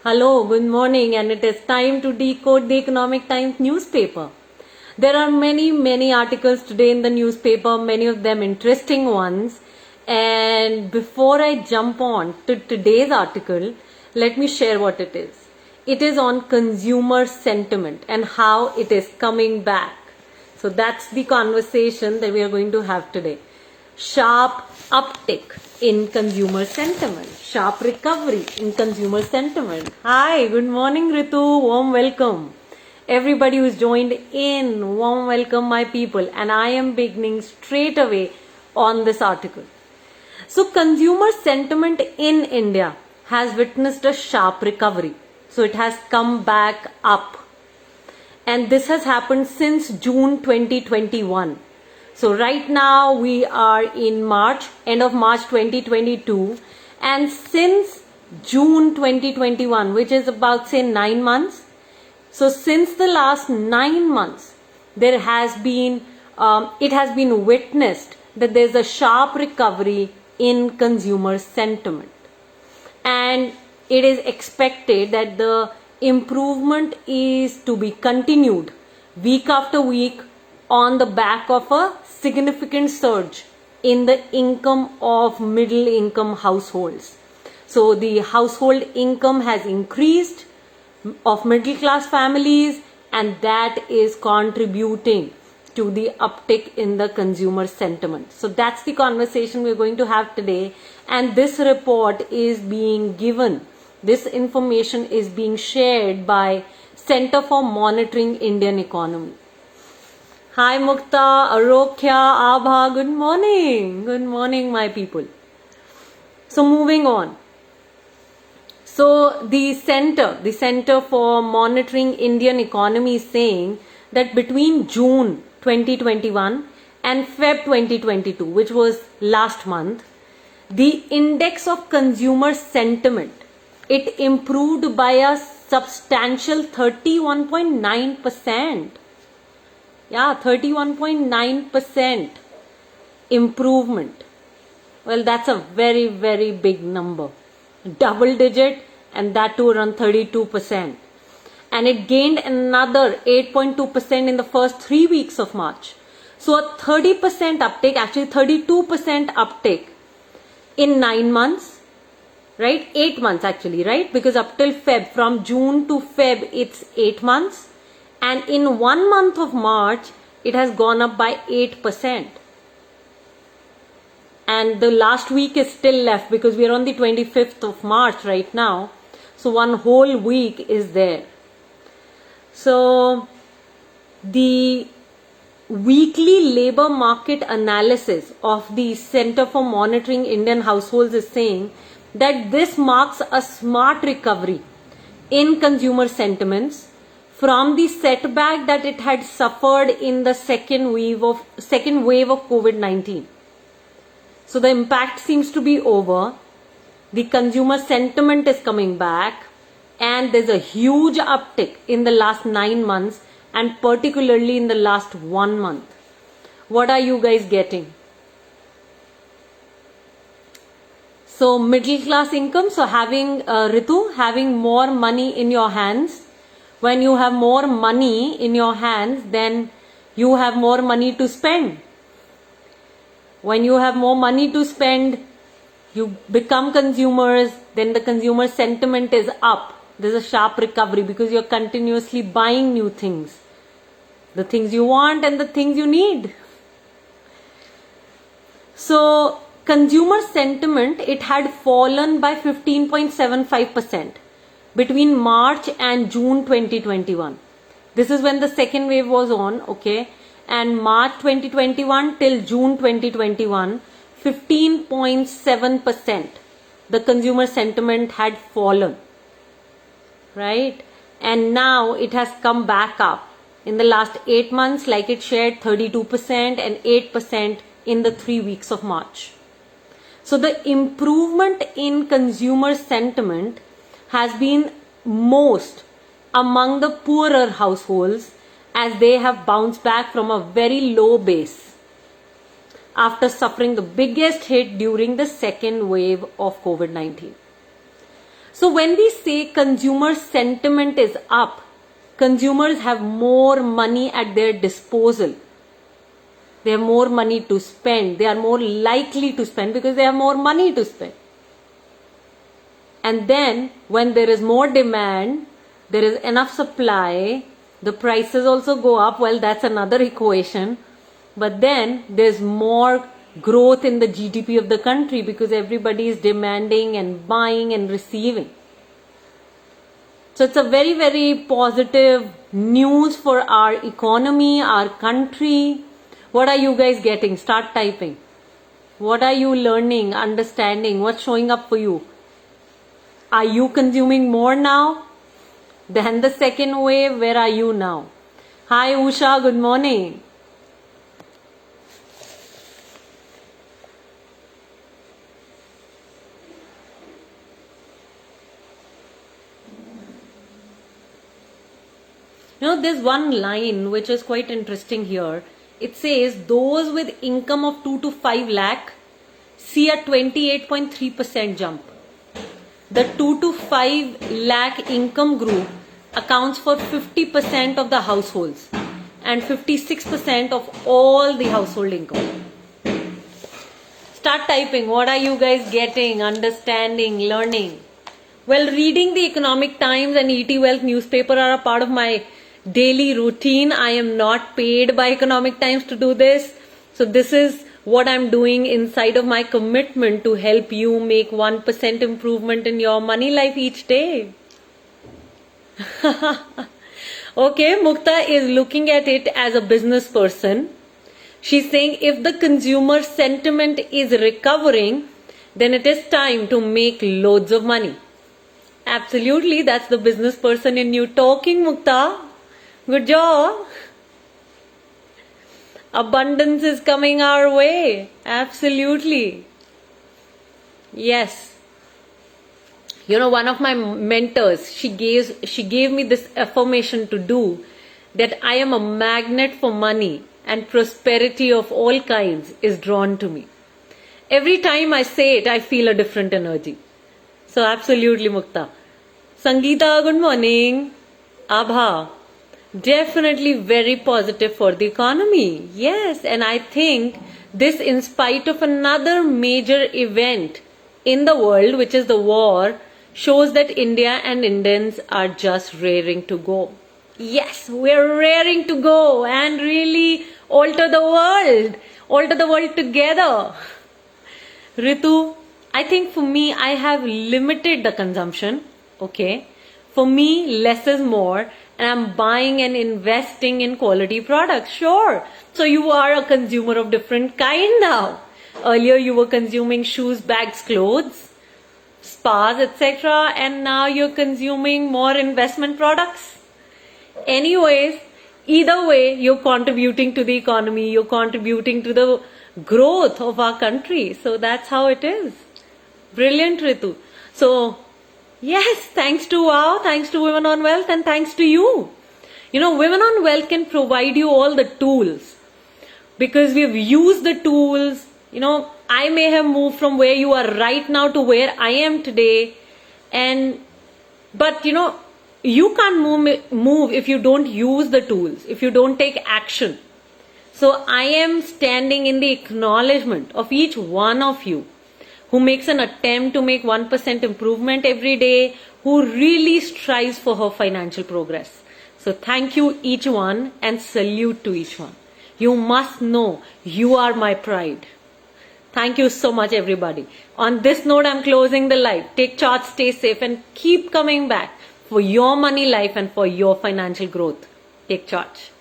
Hello, good morning, and it is time to decode the Economic Times newspaper. There are many articles today in the newspaper, many of them interesting ones. And before I jump on to today's article, let me share what it is. It is on consumer sentiment and how it is coming back. So that's the conversation that we are going to have today. Sharp uptick in consumer sentiment, sharp recovery in consumer sentiment. Hi, good morning Ritu, warm welcome. Everybody who's joined in, warm welcome my people, and I am beginning straight away on this article. So consumer sentiment in India has witnessed a sharp recovery. So it has come back up. And this has happened since June 2021. So right now we are in March, end of March 2022, and since June 2021, which is about say 9 months, so since the last 9 months, there has been, it has been witnessed that there's a sharp recovery in consumer sentiment. And it is expected that the improvement is to be continued week after week on the back of a significant surge in the income of middle income households. So the household income has increased of middle class families, and that is contributing to the uptick in the consumer sentiment. So that's the conversation we're going to have today, and this report is being given, this information is being shared by Center for Monitoring Indian Economy. Hi Mukta, Arokya, Abha, good morning. Good morning my people. So moving on. So the Center for Monitoring Indian Economy is saying that between June 2021 and Feb 2022, which was last month, the index of consumer sentiment, it improved by a substantial 31.9%. Yeah, 31.9% improvement. Well, that's a very big number. Double digit, and that too around 32%. And it gained another 8.2% in the first 3 weeks of March. So a 30% uptake, actually 32% uptake in 9 months, right? 8 months actually, right? Because up till Feb, from June to Feb, it's 8 months. And in 1 month of March, it has gone up by 8%. And the last week is still left because we are on the 25th of March right now. So one whole week is there. So the weekly labor market analysis of the Center for Monitoring Indian Households is saying that this marks a smart recovery in consumer sentiments from the setback that it had suffered in the second wave of COVID-19. So the impact seems to be over. The consumer sentiment is coming back, and there's a huge uptick in the last 9 months, and particularly in the last 1 month. What are you guys getting? So middle class income, so having Ritu, having more money in your hands. When you have more money in your hands, then you have more money to spend. When you have more money to spend, you become consumers, then the consumer sentiment is up. There's a sharp recovery because you're continuously buying new things. The things you want and the things you need. So consumer sentiment, it had fallen by 15.75% between March and June 2021. This is when the second wave was on, okay? And March 2021 till June 2021, 15.7% the consumer sentiment had fallen, right? And now it has come back up. In the last 8 months, like it shared, 32% and 8% in the 3 weeks of March. So the improvement in consumer sentiment has been most among the poorer households, as they have bounced back from a very low base after suffering the biggest hit during the second wave of COVID-19. So when we say consumer sentiment is up, consumers have more money at their disposal. They have more money to spend. They are more likely to spend because they have more money to spend. And then when there is more demand, there is enough supply, the prices also go up. Well, that's another equation. But then there's more growth in the GDP of the country because everybody is demanding and buying and receiving. So it's a very, very positive news for our economy, our country. What are you guys getting? Start typing. What are you learning, understanding? What's showing up for you? Are you consuming more now than the second wave? Where are you now? Hi Usha, good morning. There's one line which is quite interesting here. It says those with income of 2 to 5 lakh see a 28.3% jump. The 2 to 5 lakh income group accounts for 50% of the households and 56% of all the household income. Start typing. What are you guys getting, understanding, learning? Well, reading the Economic Times and ET Wealth newspaper are a part of my daily routine. I am not paid by Economic Times to do this. So this is what I'm doing inside of my commitment to help you make 1% improvement in your money life each day. Okay, Mukta is looking at it as a business person. She's saying if the consumer sentiment is recovering, then it is time to make loads of money. Absolutely, that's the business person in you talking, Mukta. Good job. Abundance is coming our way. Absolutely. Yes. One of my mentors, she gave me this affirmation to do, that I am a magnet for money and prosperity of all kinds is drawn to me. Every time I say it, I feel a different energy. So absolutely, Mukta. Sangeeta, good morning. Abha. Definitely very positive for the economy. Yes, and I think this, in spite of another major event in the world, which is the war, shows that India and Indians are just raring to go. Yes, we're raring to go and really alter the world together. Ritu, I think for me, I have limited the consumption. Okay, for me, less is more. And I'm buying and investing in quality products. Sure. So you are a consumer of different kind now. Earlier you were consuming shoes, bags, clothes, spas, etc. And now you're consuming more investment products. Anyways, either way, you're contributing to the economy. You're contributing to the growth of our country. So that's how it is. Brilliant, Ritu. So yes, thanks to WOW, thanks to Women on Wealth, and thanks to you. Women on Wealth can provide you all the tools because we've used the tools. I may have moved from where you are right now to where I am today. But you can't move if you don't use the tools, if you don't take action. So I am standing in the acknowledgement of each one of you who makes an attempt to make 1% improvement every day, who really strives for her financial progress. So thank you each one and salute to each one. You must know you are my pride. Thank you so much, everybody. On this note, I'm closing the live. Take charge, stay safe, and keep coming back for your money life and for your financial growth. Take charge.